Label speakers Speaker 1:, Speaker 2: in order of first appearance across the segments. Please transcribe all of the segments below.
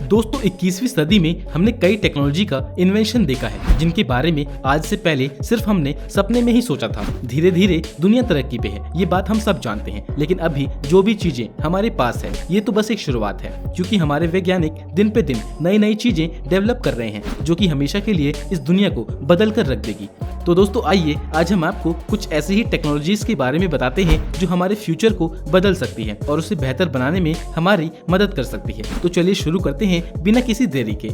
Speaker 1: दोस्तों 21वीं सदी में हमने कई टेक्नोलॉजी का इन्वेंशन देखा है जिनके बारे में आज से पहले सिर्फ हमने सपने में ही सोचा था। धीरे धीरे दुनिया तरक्की पे है, ये बात हम सब जानते हैं। लेकिन अभी जो भी चीजें हमारे पास है ये तो बस एक शुरुआत है, क्योंकि हमारे वैज्ञानिक दिन पे दिन नई नई चीजें डेवलप कर रहे हैं जो कि हमेशा के लिए इस दुनिया को बदल कर रख देगी। तो दोस्तों आइए आज हम आपको कुछ ऐसी ही टेक्नोलॉजीज के बारे में बताते हैं जो हमारे फ्यूचर को बदल सकती है और उसे बेहतर बनाने में हमारी मदद कर सकती है। तो चलिए शुरू करते हैं बिना किसी देरी के।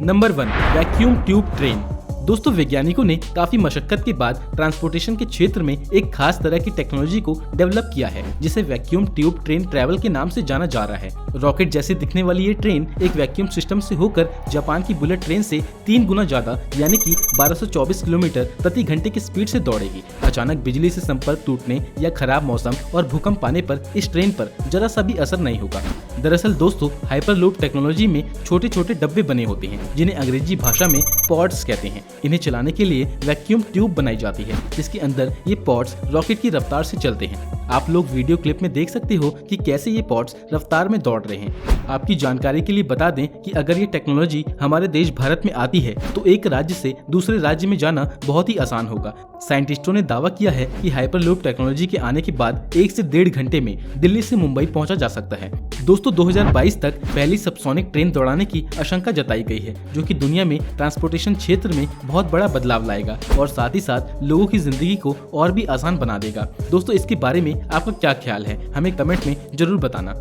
Speaker 1: Number 1, vacuum tube train. दोस्तों वैज्ञानिकों ने काफी मशक्कत के बाद ट्रांसपोर्टेशन के क्षेत्र में एक खास तरह की टेक्नोलॉजी को डेवलप किया है जिसे वैक्यूम ट्यूब ट्रेन ट्रैवल के नाम से जाना जा रहा है। रॉकेट जैसे दिखने वाली ये ट्रेन एक वैक्यूम सिस्टम से होकर जापान की बुलेट ट्रेन से 3 गुना ज्यादा यानी कि 1224 किलोमीटर प्रति घंटे की स्पीड से दौड़ेगी। अचानक बिजली से संपर्क टूटने या खराब मौसम और भूकंप आने पर इस ट्रेन पर जरा सा भी असर नहीं होगा। दरअसल दोस्तों हाइपरलूप टेक्नोलॉजी में छोटे छोटे डब्बे बने होते हैं जिन्हें अंग्रेजी भाषा में पॉड्स कहते हैं। इन्हें चलाने के लिए वैक्यूम ट्यूब बनाई जाती है जिसके अंदर ये पॉड्स रॉकेट की रफ्तार से चलते हैं। आप लोग वीडियो क्लिप में देख सकते हो कि कैसे ये पॉड्स रफ्तार में दौड़ रहे हैं। आपकी जानकारी के लिए बता दें कि अगर ये टेक्नोलॉजी हमारे देश भारत में आती है तो एक राज्य से दूसरे राज्य में जाना बहुत ही आसान होगा। साइंटिस्टों ने दावा किया है कि हाइपरलूप टेक्नोलॉजी के आने के बाद 1 से 1.5 घंटे में दिल्ली से मुंबई पहुंचा जा सकता है। दोस्तों 2022 तक पहली सबसोनिक ट्रेन दौड़ाने की आशंका जताई गई है जो कि दुनिया में ट्रांसपोर्टेशन क्षेत्र में बहुत बड़ा बदलाव लाएगा और साथ ही साथ लोगों की जिंदगी को और भी आसान बना देगा। दोस्तों इसके बारे में आपका क्या ख्याल है, हमें कमेंट में जरूर बताना।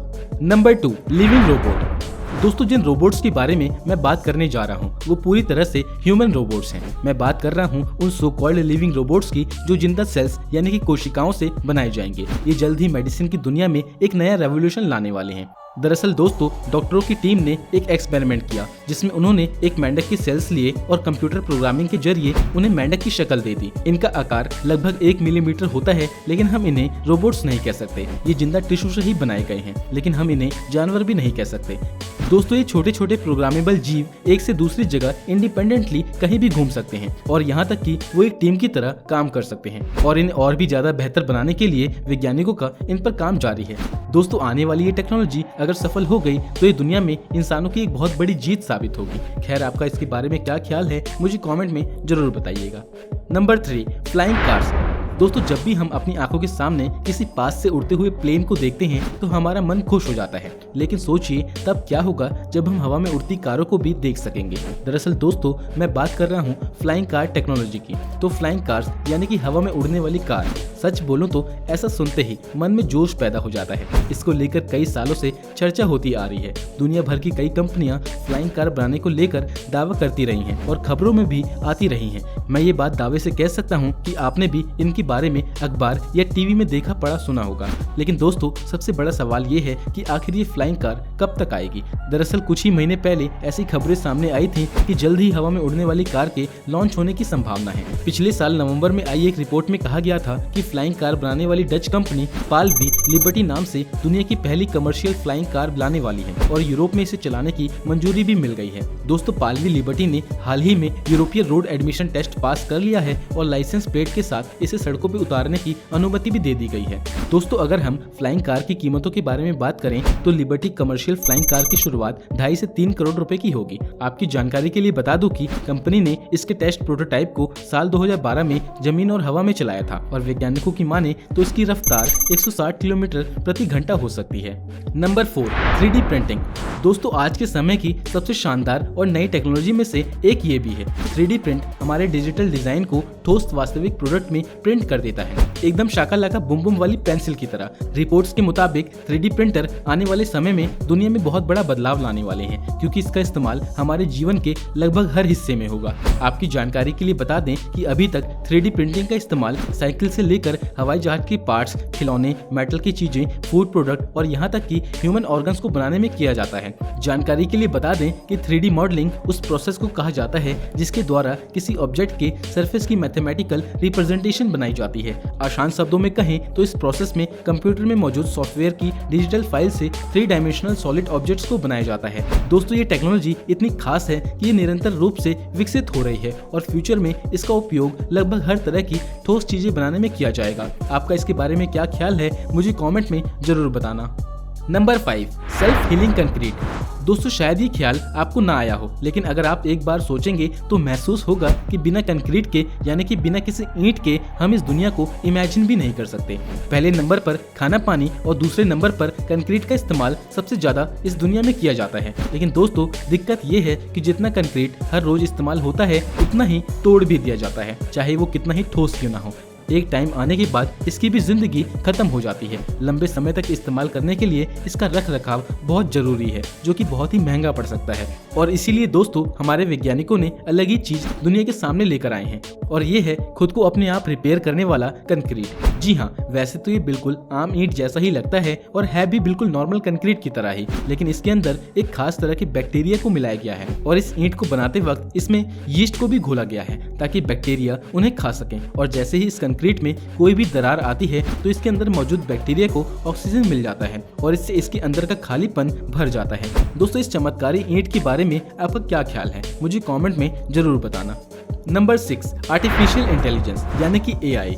Speaker 1: Number 2, living robot. दोस्तों जिन रोबोट्स के बारे में मैं बात करने जा रहा हूँ वो पूरी तरह से ह्यूमन रोबोट्स हैं। मैं बात कर रहा हूँ उन सो कॉल्ड लिविंग रोबोट्स की जो जिंदा सेल्स यानी कि कोशिकाओं से बनाए जाएंगे। ये जल्द ही मेडिसिन की दुनिया में एक नया रेवोल्यूशन लाने वाले हैं। दरअसल दोस्तों डॉक्टरों की टीम ने एक एक्सपेरिमेंट किया जिसमें उन्होंने एक मेंढक की सेल्स लिए और कंप्यूटर प्रोग्रामिंग के जरिए उन्हें मेंढक की शक्ल दे दी। इनका आकार लगभग 1 मिलीमीटर होता है, लेकिन हम इन्हें रोबोट्स नहीं कह सकते। ये जिंदा टिश्यू से ही बनाए गए हैं, लेकिन हम इन्हें जानवर भी नहीं कह सकते। दोस्तों ये छोटे छोटे प्रोग्रामेबल जीव एक से दूसरी जगह इंडिपेंडेंटली कहीं भी घूम सकते हैं और यहाँ तक कि वो एक टीम की तरह काम कर सकते हैं और इन्हें और भी ज्यादा बेहतर बनाने के लिए वैज्ञानिकों का इन पर काम जारी है। दोस्तों आने वाली ये टेक्नोलॉजी अगर सफल हो गई तो ये दुनिया में इंसानों की एक बहुत बड़ी जीत साबित होगी। खैर आपका इसके बारे में क्या ख्याल है मुझे कमेंट में जरूर बताइएगा। Number 3, flying cars. दोस्तों जब भी हम अपनी आंखों के सामने किसी पास से उड़ते हुए प्लेन को देखते हैं तो हमारा मन खुश हो जाता है, लेकिन सोचिए तब क्या होगा जब हम हवा में उड़ती कारों को भी देख सकेंगे। दरअसल दोस्तों मैं बात कर रहा हूँ फ्लाइंग कार टेक्नोलॉजी की। तो फ्लाइंग कार्स यानी कि हवा में उड़ने वाली कार, सच बोलूं तो ऐसा सुनते ही मन में जोश पैदा हो जाता है। इसको लेकर कई सालों से चर्चा होती आ रही है। दुनिया भर की कई कंपनियां फ्लाइंग कार बनाने को लेकर दावा करती रही हैं और खबरों में भी आती रही हैं। मैं ये बात दावे से कह सकता हूँ कि आपने भी इनकी बारे में अखबार या टीवी में देखा पढ़ा सुना होगा। लेकिन दोस्तों सबसे बड़ा सवाल ये है कि आखिर ये फ्लाइंग कार कब तक आएगी। दरअसल कुछ ही महीने पहले ऐसी खबरें सामने आई थी कि जल्द ही हवा में उड़ने वाली कार के लॉन्च होने की संभावना है। पिछले साल नवंबर में आई एक रिपोर्ट में कहा गया था कि फ्लाइंग कार बनाने वाली डच कंपनी पालवी लिबर्टी नाम से दुनिया की पहली कमर्शियल फ्लाइंग कार लाने वाली है और यूरोप में इसे चलाने की मंजूरी भी मिल गई है। दोस्तों पालवी लिबर्टी ने हाल ही में यूरोपीय रोड एडमिशन टेस्ट पास कर लिया है और लाइसेंस प्लेट के साथ इसे सड़कों पर उतारने की अनुमति भी दे दी गई है। दोस्तों अगर हम फ्लाइंग कार की कीमतों के बारे में बात करें तो लिबर्टी कमर्शियल फ्लाइंग कार की शुरुआत 2.5 से 3 करोड़ रुपए की होगी। आपकी जानकारी के लिए बता दूं कि कंपनी ने इसके टेस्ट प्रोटोटाइप को साल 2012 में जमीन और हवा में चलाया था और वैज्ञानिकों की माने तो इसकी रफ्तार 160 किलोमीटर प्रति घंटा हो सकती है। Number 4, 3D printing. दोस्तों आज के समय की सबसे शानदार और नई टेक्नोलॉजी में से एक ये भी है। 3D प्रिंट हमारे डिजिटल डिजाइन को ठोस वास्तविक प्रोडक्ट में प्रिंट कर देता है, एकदम शाकालाका बुम बुम वाली पेंसिल की तरह। रिपोर्ट्स के मुताबिक 3D प्रिंटर आने वाले समय में दुनिया में बहुत बड़ा बदलाव लाने वाले हैं, क्योंकि इसका इस्तेमाल हमारे जीवन के लगभग हर हिस्से में होगा। आपकी जानकारी के लिए बता दें कि अभी तक 3D प्रिंटिंग का इस्तेमाल साइकिल से लेकर हवाई जहाज के पार्ट्स, खिलौने, मेटल की चीजें, फूड प्रोडक्ट और यहाँ तक कि ह्यूमन ऑर्गन्स को बनाने में किया जाता है। जानकारी के लिए बता दें कि 3D मॉडलिंग उस प्रोसेस को कहा जाता है जिसके द्वारा किसी ऑब्जेक्ट के सरफेस की मैथमेटिकल रिप्रेजेंटेशन बनाई जाती है। आसान शब्दों में कहें तो इस प्रोसेस में कंप्यूटर में मौजूद सॉफ्टवेयर की डिजिटल फाइल से 3 डायमेंशनल सॉलिड ऑब्जेक्ट्स को बनाया जाता है। दोस्तों ये टेक्नोलॉजी इतनी खास है कि ये निरंतर रूप से विकसित हो रही है और फ्यूचर में इसका उपयोग लगभग हर तरह की ठोस चीजें बनाने में किया जाएगा। आपका इसके बारे में क्या ख्याल है मुझे कमेंट में जरूर बताना। Number 5, self healing concrete. दोस्तों शायद ये ख्याल आपको ना आया हो, लेकिन अगर आप एक बार सोचेंगे तो महसूस होगा कि बिना कंक्रीट के यानी कि बिना किसी ईंट के हम इस दुनिया को इमेजिन भी नहीं कर सकते। पहले नंबर पर खाना पानी और दूसरे नंबर पर कंक्रीट का इस्तेमाल सबसे ज्यादा इस दुनिया में किया जाता है। लेकिन दोस्तों दिक्कत ये है कि जितना कंक्रीट हर रोज इस्तेमाल होता है उतना ही तोड़ भी दिया जाता है, चाहे वो कितना ही ठोस क्यों ना हो। एक टाइम आने के बाद इसकी भी जिंदगी खत्म हो जाती है। लंबे समय तक इस्तेमाल करने के लिए इसका रख रखाव बहुत जरूरी है, जो कि बहुत ही महंगा पड़ सकता है। और इसीलिए दोस्तों हमारे वैज्ञानिकों ने अलग ही चीज दुनिया के सामने लेकर आए हैं, और ये है खुद को अपने आप रिपेयर करने वाला कंक्रीट। जी हाँ, वैसे तो ये बिल्कुल आम ईंट जैसा ही लगता है और है भी बिल्कुल नॉर्मल कंक्रीट की तरह ही, लेकिन इसके अंदर एक खास तरह के बैक्टीरिया को मिलाया गया है और इस ईंट को बनाते वक्त इसमें यीस्ट को भी घोला गया है ताकि बैक्टीरिया उन्हें खा सकें। और जैसे ही इस कंक्रीट में कोई भी दरार आती है तो इसके अंदर मौजूद बैक्टीरिया को ऑक्सीजन मिल जाता है और इससे इसके अंदर का खालीपन भर जाता है। दोस्तों इस चमत्कारी ईंट के बारे में आपका क्या ख्याल है, मुझे कमेंट में जरूर बताना। नंबर 6, आर्टिफिशियल इंटेलिजेंस यानी कि AI।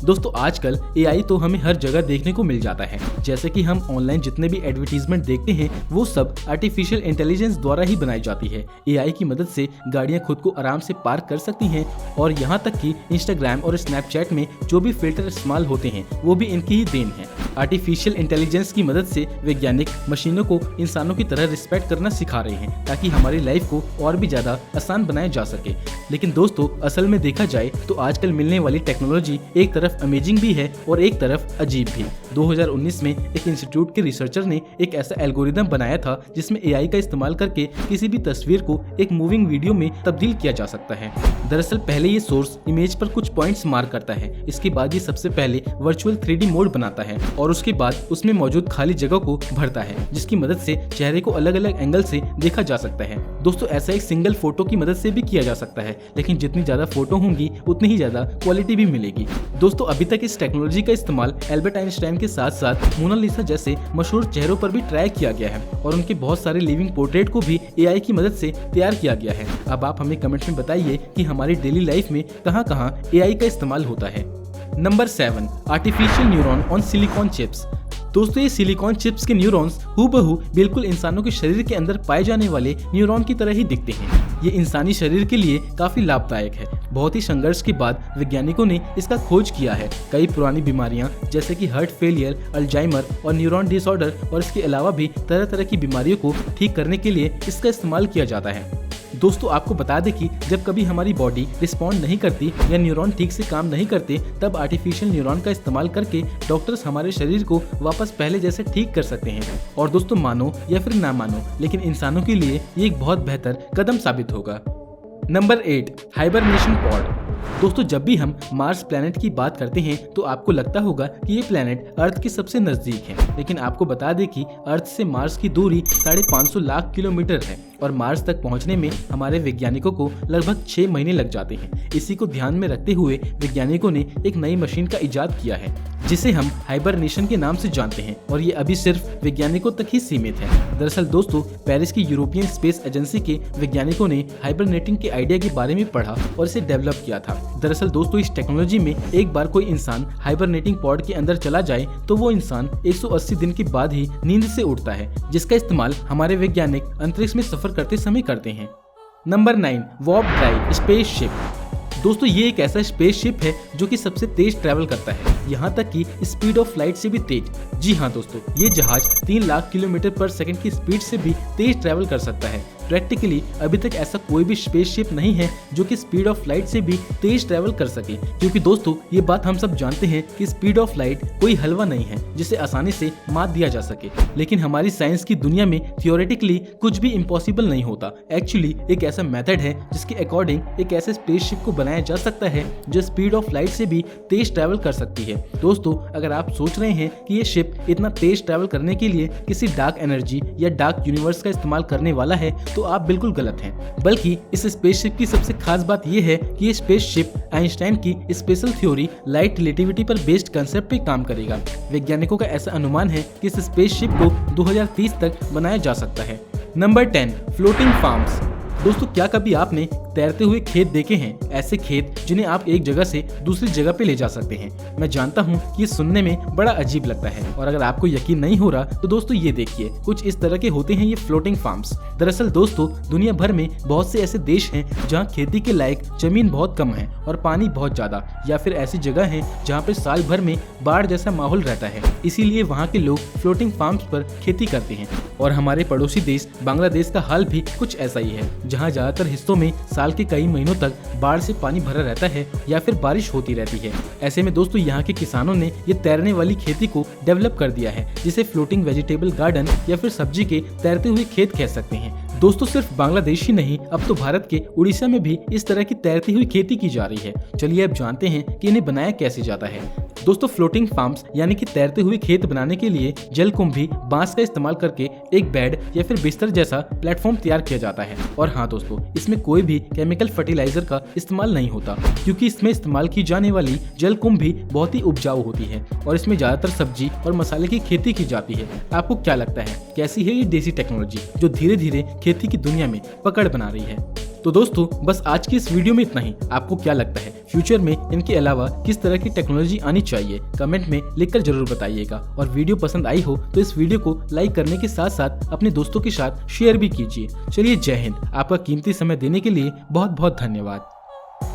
Speaker 1: दोस्तों आजकल AI तो हमें हर जगह देखने को मिल जाता है। जैसे कि हम ऑनलाइन जितने भी एडवर्टीजमेंट देखते हैं वो सब आर्टिफिशियल इंटेलिजेंस द्वारा ही बनाई जाती है। AI की मदद से गाड़ियां खुद को आराम से पार्क कर सकती हैं और यहाँ तक कि इंस्टाग्राम और स्नैपचैट में जो भी फिल्टर इस्तेमाल होते हैं वो भी इनकी ही देन है। आर्टिफिशियल इंटेलिजेंस की मदद से वैज्ञानिक मशीनों को इंसानों की तरह रिस्पेक्ट करना सिखा रहे हैं ताकि हमारी लाइफ को और भी ज्यादा आसान बनाया जा सके। लेकिन दोस्तों असल में देखा जाए तो आजकल मिलने वाली टेक्नोलॉजी एक तरफ अमेजिंग भी है और एक तरफ अजीब भी। 2019 में एक इंस्टीट्यूट के रिसर्चर ने एक ऐसा एल्गोरिदम बनाया था जिसमें AI का इस्तेमाल करके किसी भी तस्वीर को एक मूविंग वीडियो में तब्दील किया जा सकता है। दरअसल पहले ये सोर्स इमेज पर कुछ पॉइंट्स मार्क करता है, इसके बाद ये सबसे पहले वर्चुअल 3D मोड बनाता है और उसके बाद उसमें मौजूद खाली जगह को भरता है, जिसकी मदद से चेहरे को अलग अलग एंगल से देखा जा सकता है। दोस्तों ऐसा एक सिंगल फोटो की मदद से भी किया जा सकता है, लेकिन जितनी ज्यादा फोटो होंगी उतनी ही ज्यादा क्वालिटी भी मिलेगी। दोस्तों अभी तक इस टेक्नोलॉजी का इस्तेमाल एल्बर्ट आइंस्टाइन के साथ साथ मोनालिसा जैसे मशहूर चेहरों पर भी ट्राई किया गया है और उनके बहुत सारे लिविंग पोर्ट्रेट को भी AI की मदद से तैयार किया गया है। अब आप हमें कमेंट में बताइए कि हमारी डेली लाइफ में कहां-कहां AI का इस्तेमाल होता है। Number 7, artificial neuron on silicon chips. दोस्तों ये सिलिकॉन चिप्स के न्यूरॉन्स हूबहू बिल्कुल इंसानों के शरीर के अंदर पाए जाने वाले न्यूरॉन की तरह ही दिखते हैं। ये इंसानी शरीर के लिए काफी लाभदायक है। बहुत ही संघर्ष के बाद वैज्ञानिकों ने इसका खोज किया है। कई पुरानी बीमारियां जैसे कि हार्ट फेलियर, अल्जाइमर और न्यूरॉन डिसऑर्डर और इसके अलावा भी तरह तरह की बीमारियों को ठीक करने के लिए इसका इस्तेमाल किया जाता है। दोस्तों आपको बता दें कि जब कभी हमारी बॉडी रिस्पॉन्ड नहीं करती या न्यूरॉन ठीक से काम नहीं करते तब आर्टिफिशियल न्यूरॉन का इस्तेमाल करके डॉक्टर्स हमारे शरीर को वापस पहले जैसे ठीक कर सकते हैं। और दोस्तों मानो या फिर ना मानो, लेकिन इंसानों के लिए ये एक बहुत बेहतर कदम साबित होगा। Number 8, hibernation pod. दोस्तों जब भी हम मार्स प्लैनेट की बात करते हैं तो आपको लगता होगा कि ये प्लैनेट अर्थ के सबसे नजदीक है, लेकिन आपको बता दें कि अर्थ से मार्स की दूरी 550 लाख किलोमीटर है और मार्स तक पहुंचने में हमारे वैज्ञानिकों को लगभग 6 महीने लग जाते हैं। इसी को ध्यान में रखते हुए वैज्ञानिकों ने एक नई मशीन का इजाद किया है जिसे हम हाइबरनेशन के नाम से जानते हैं और ये अभी सिर्फ वैज्ञानिकों तक ही सीमित है। दरअसल दोस्तों पेरिस की यूरोपियन स्पेस एजेंसी के वैज्ञानिकों ने हाइबरनेटिंग के आइडिया के बारे में पढ़ा और इसे डेवलप किया था। दरअसल दोस्तों इस टेक्नोलॉजी में एक बार कोई इंसान हाइबरनेटिंग पॉड के अंदर चला जाए तो वो इंसान 180 दिन के बाद ही नींद से उठता है, जिसका इस्तेमाल हमारे वैज्ञानिक अंतरिक्ष में सफर करते समय करते हैं। Number 9, warp drive spaceship. दोस्तों ये एक ऐसा स्पेसशिप है जो कि सबसे तेज ट्रैवल करता है, यहाँ तक कि स्पीड ऑफ लाइट से भी तेज। जी हाँ दोस्तों, ये जहाज 3 लाख किलोमीटर पर सेकंड की स्पीड से भी तेज ट्रैवल कर सकता है। प्रैक्टिकली अभी तक ऐसा कोई भी स्पेसशिप नहीं है जो कि स्पीड ऑफ लाइट से भी तेज ट्रैवल कर सके, क्योंकि दोस्तों ये बात हम सब जानते हैं कि स्पीड ऑफ लाइट कोई हलवा नहीं है जिसे आसानी से मात दिया जा सके। लेकिन हमारी साइंस की दुनिया में थियोरेटिकली कुछ भी इम्पॉसिबल नहीं होता। एक्चुअली एक ऐसा मेथड है जिसके अकॉर्डिंग एक ऐसे स्पेसशिप को बनाया जा सकता है जो स्पीड ऑफ लाइट से भी तेज ट्रैवल कर सकती है। दोस्तों अगर आप सोच रहे हैं कि ये शिप इतना तेज ट्रैवल करने के लिए किसी डार्क एनर्जी या डार्क यूनिवर्स का इस्तेमाल करने वाला है तो आप बिल्कुल गलत हैं। बल्कि इस स्पेसशिप की सबसे खास बात यह है कि ये स्पेसशिप आइंस्टाइन की स्पेशल थ्योरी लाइट रिलेटिविटी पर बेस्ड कंसेप्ट पे काम करेगा। वैज्ञानिकों का ऐसा अनुमान है कि इस स्पेसशिप को 2030 तक बनाया जा सकता है। Number 10, floating farms. दोस्तों क्या कभी आपने तैरते हुए खेत देखे हैं, ऐसे खेत जिन्हें आप एक जगह से दूसरी जगह पे ले जा सकते हैं। मैं जानता हूँ कि ये सुनने में बड़ा अजीब लगता है और अगर आपको यकीन नहीं हो रहा तो दोस्तों ये देखिए, कुछ इस तरह के होते हैं ये फ्लोटिंग फार्म्स। दरअसल दोस्तों दुनिया भर में बहुत से ऐसे देश हैं जहाँ खेती के लायक जमीन बहुत कम है और पानी बहुत ज्यादा, या फिर ऐसी जगह है जहाँ पे साल भर में बाढ़ जैसा माहौल रहता है। इसीलिए वहाँ के लोग फ्लोटिंग फार्म्स पर खेती करते हैं। और हमारे पड़ोसी देश बांग्लादेश का हाल भी कुछ ऐसा ही है, जहाँ ज्यादातर हिस्सों में साल के कई महीनों तक बाढ़ से पानी भरा रहता है या फिर बारिश होती रहती है। ऐसे में दोस्तों यहाँ के किसानों ने ये तैरने वाली खेती को डेवलप कर दिया है, जिसे फ्लोटिंग वेजिटेबल गार्डन या फिर सब्जी के तैरते हुए खेत कह सकते हैं। दोस्तों सिर्फ बांग्लादेश ही नहीं, अब तो भारत के उड़ीसा में भी इस तरह की तैरती हुई खेती की जा रही है। चलिए अब जानते हैं कि इन्हें बनाया कैसे जाता है। दोस्तों फ्लोटिंग फार्म्स यानी कि तैरते हुए खेत बनाने के लिए जलकुंभी बांस का इस्तेमाल करके एक बेड या फिर बिस्तर जैसा प्लेटफॉर्म तैयार किया जाता है। और हाँ दोस्तों, इसमें कोई भी केमिकल फर्टिलाइजर का इस्तेमाल नहीं होता, क्योंकि इसमें इस्तेमाल की जाने वाली जलकुंभी बहुत ही उपजाऊ होती है और इसमें ज्यादातर सब्जी और मसाले की खेती की जाती है। आपको क्या लगता है कैसी है ये देसी टेक्नोलॉजी जो धीरे धीरे खेती की दुनिया में पकड़ बना रही है? तो दोस्तों बस आज की इस वीडियो में इतना ही। आपको क्या लगता है फ्यूचर में इनके अलावा किस तरह की टेक्नोलॉजी आनी चाहिए? कमेंट में लिखकर जरूर बताइएगा। और वीडियो पसंद आई हो तो इस वीडियो को लाइक करने के साथ साथ अपने दोस्तों के साथ शेयर भी कीजिए। चलिए जय हिंद। आपका कीमती समय देने के लिए बहुत बहुत धन्यवाद।